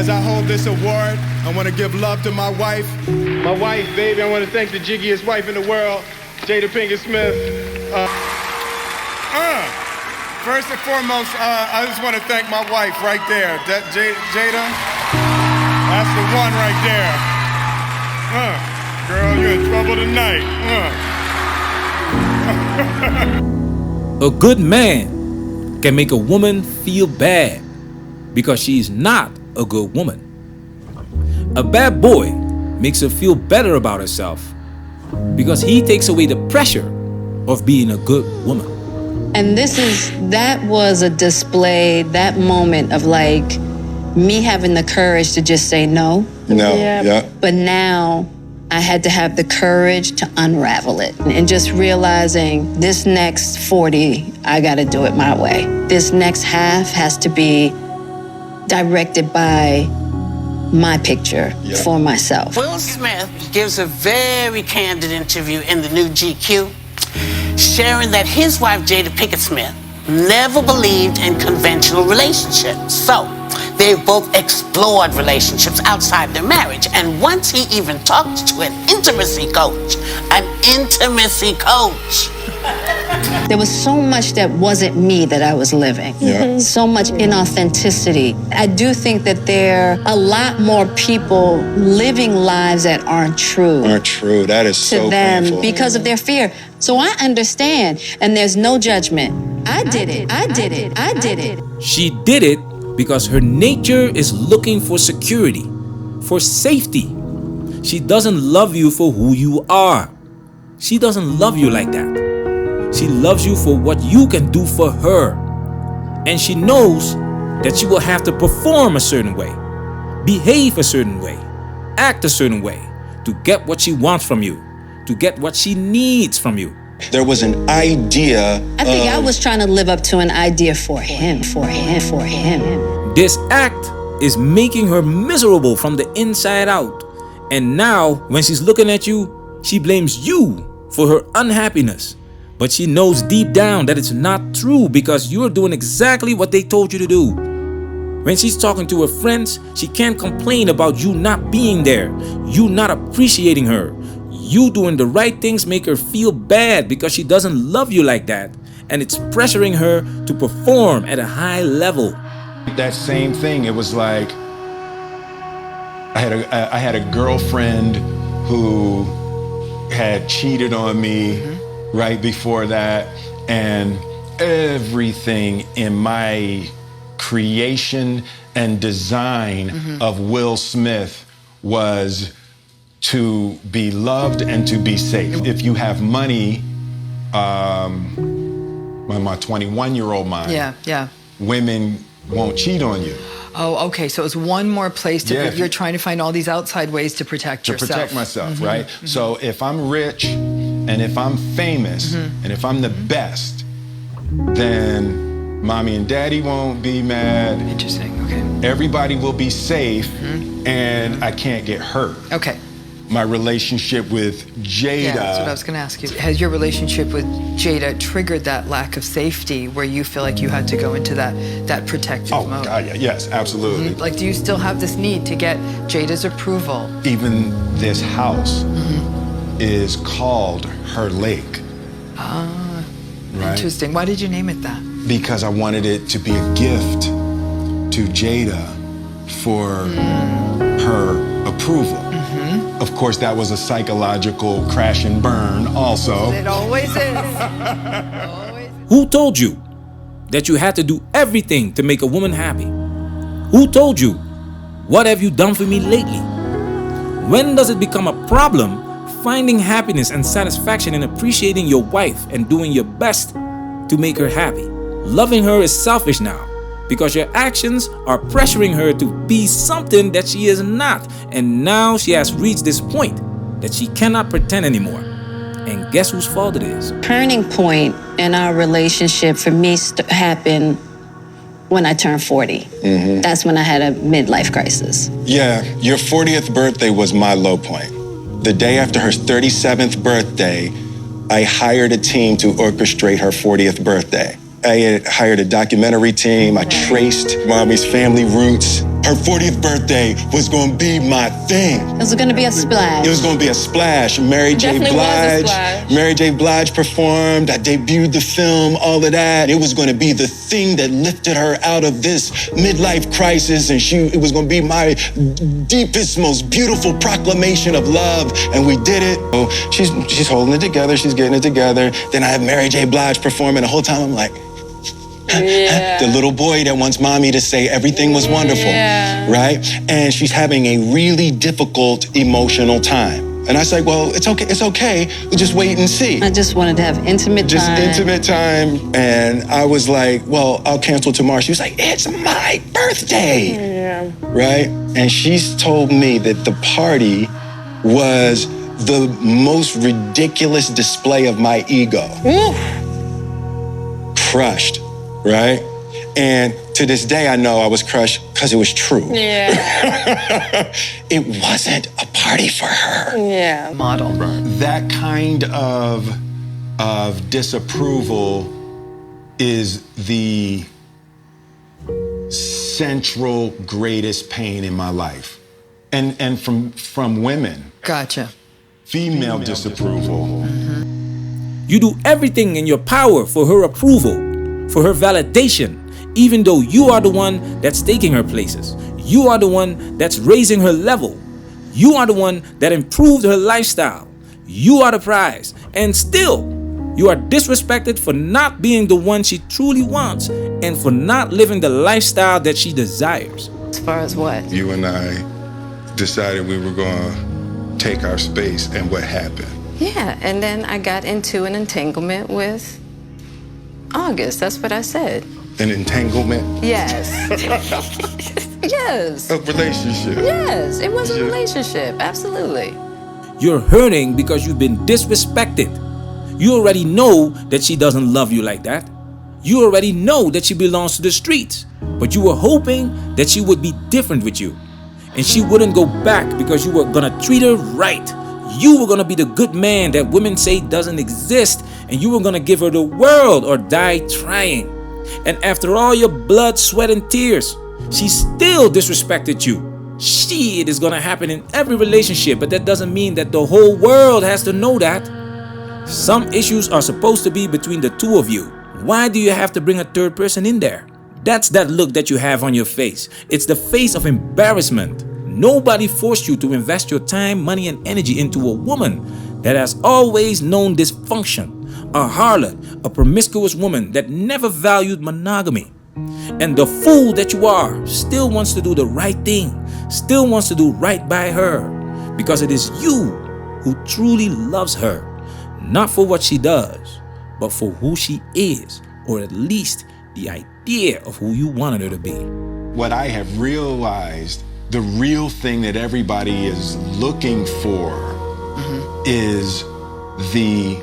As I hold this award, I want to give love to my wife. My wife, baby, I want to thank the jiggiest wife in the world, Jada Pinket Smith. First and foremost, I just want to thank my wife right there. That Jada, that's the one right there. Girl, you're in trouble tonight. A good man can make a woman feel bad because she's not a good woman. A bad boy makes her feel better about herself because he takes away the pressure of being a good woman. And that was a display, that moment of like me having the courage to just say no. No, yeah. But now I had to have the courage to unravel it and just realizing this next 40, I gotta do it my way. This next half has to be directed by my picture for myself. Will Smith gives a very candid interview in the new GQ, sharing that his wife, Jada Pinket Smith, never believed in conventional relationships. So they both explored relationships outside their marriage. And once he even talked to an intimacy coach. There was so much that wasn't me that I was living. So much inauthenticity. I do think that there are a lot more people living lives that aren't true. That is so to them painful. because of their fear. So I understand, and there's no judgment. I did it. She did it because her nature is looking for security, for safety. She doesn't love you for who you are. She doesn't love you like that. She loves you for what you can do for her. And she knows that she will have to perform a certain way, behave a certain way, act a certain way to get what she wants from you, to get what she needs from you. There was an idea. I think I was trying to live up to an idea for him. This act is making her miserable from the inside out. And now, when she's looking at you, she blames you for her unhappiness. But she knows deep down that it's not true because you're doing exactly what they told you to do. When she's talking to her friends, she can't complain about you not being there, you not appreciating her. You doing the right things make her feel bad because she doesn't love you like that. And it's pressuring her to perform at a high level. That same thing, it was like, I had a girlfriend who had cheated on me right before that, and everything in my creation and design of Will Smith was to be loved and to be safe. If you have money, my 21-year-old mind, women won't cheat on you. Oh, okay. So it's one more place to you're trying to find all these outside ways to protect yourself. To protect myself, right? So if I'm rich and if I'm famous and if I'm the best, then mommy and daddy won't be mad. Interesting, okay. Everybody will be safe and I can't get hurt. Okay. My relationship with Jada. Yeah, that's what I was going to ask you. Has your relationship with Jada triggered that lack of safety where you feel like you had to go into that protective mode? Oh, God, yeah, yes, absolutely. Like, do you still have this need to get Jada's approval? Even this house is called her lake. Ah, right? Interesting. Why did you name it that? Because I wanted it to be a gift to Jada for her approval. Of course, that was a psychological crash and burn also. It always is. Who told you that you had to do everything to make a woman happy? Who told you? What have you done for me lately? When does it become a problem finding happiness and satisfaction in appreciating your wife and doing your best to make her happy? Loving her is selfish now, because your actions are pressuring her to be something that she is not. And now she has reached this point that she cannot pretend anymore. And guess whose fault it is? Turning point in our relationship for me happened when I turned 40. That's when I had a midlife crisis. Yeah, your 40th birthday was my low point. The day after her 37th birthday, I hired a team to orchestrate her 40th birthday. I had hired a documentary team. I traced mommy's family roots. her 40th birthday was gonna be my thing. It was going to be a splash. It was gonna be a splash. Mary J. Definitely was a Blige. splash. Mary J. Blige performed. I debuted the film, all of that. It was gonna be the thing that lifted her out of this midlife crisis, and it was gonna be my deepest, most beautiful proclamation of love, and we did it. So she's holding it together, she's getting it together. Then I have Mary J. Blige performing. The whole time I'm like, Yeah. the little boy that wants mommy to say everything was wonderful, Yeah. right? And she's having a really difficult emotional time. And I say, well, it's okay. We'll just wait and see. I just wanted to have intimate Just time. intimate time. And I was like, well, I'll cancel tomorrow. She was like, it's my birthday. Yeah. Right? And she's told me that the party was the most ridiculous display of my ego. Crushed, right? And to this day, I know I was crushed because it was true. Yeah. It wasn't a party for her. Yeah. Model. That kind of disapproval is the central greatest pain in my life. And from women, Gotcha. female disapproval. You do everything in your power for her approval, for her validation, even though you are the one that's taking her places. You are the one that's raising her level. You are the one that improved her lifestyle. You are the prize. And still, you are disrespected for not being the one she truly wants and for not living the lifestyle that she desires. As far as what? You and I decided we were going to take our space, and what happened? Yeah, and then I got into an entanglement with August. That's what I said. An entanglement? Yes. Yes. A relationship? Yes, it was a relationship. Absolutely. You're hurting because you've been disrespected. You already know that she doesn't love you like that. You already know that she belongs to the streets. But you were hoping that she would be different with you. And she wouldn't go back because you were gonna treat her right. You were gonna be the good man that women say doesn't exist. And you were gonna give her the world or die trying. And after all your blood, sweat, and tears, she still disrespected you. Shit is gonna happen in every relationship, but that doesn't mean that the whole world has to know that. Some issues are supposed to be between the two of you. Why do you have to bring a third person in there? That's that look that you have on your face. It's the face of embarrassment. Nobody forced you to invest your time, money, and energy into a woman that has always known dysfunction. A harlot, a promiscuous woman that never valued monogamy. And the fool that you are still wants to do the right thing, still wants to do right by her, because it is you who truly loves her, not for what she does, but for who she is, or at least the idea of who you wanted her to be. What I have realized, the real thing that everybody is looking for is the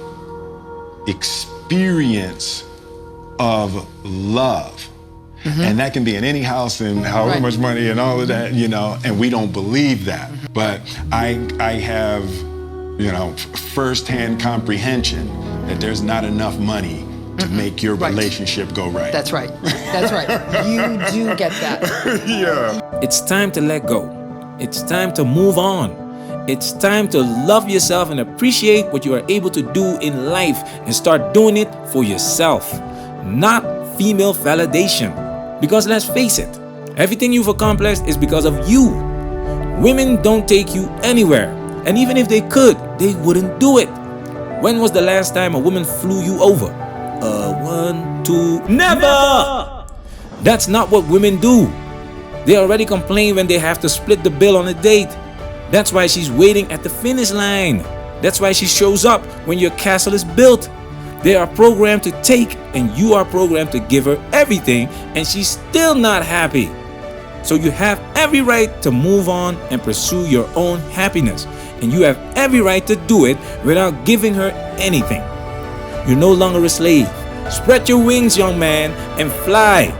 experience of love. And that can be in any house and however much money and all of that, you know, and we don't believe that. But I have, you know, firsthand comprehension that there's not enough money to make your relationship go right. That's right. That's right. You do get that. Yeah. It's time to let go. It's time to move on. It's time to love yourself and appreciate what you are able to do in life and start doing it for yourself, not female validation. Because let's face it, everything you've accomplished is because of you. Women don't take you anywhere. And even if they could, they wouldn't do it. When was the last time a woman flew you over? 1, 2, never! That's not what women do. They already complain when they have to split the bill on a date. That's why she's waiting at the finish line. That's why she shows up when your castle is built. They are programmed to take, and you are programmed to give her everything, and she's still not happy. So you have every right to move on and pursue your own happiness. And you have every right to do it without giving her anything. You're no longer a slave. Spread your wings, young man, and fly.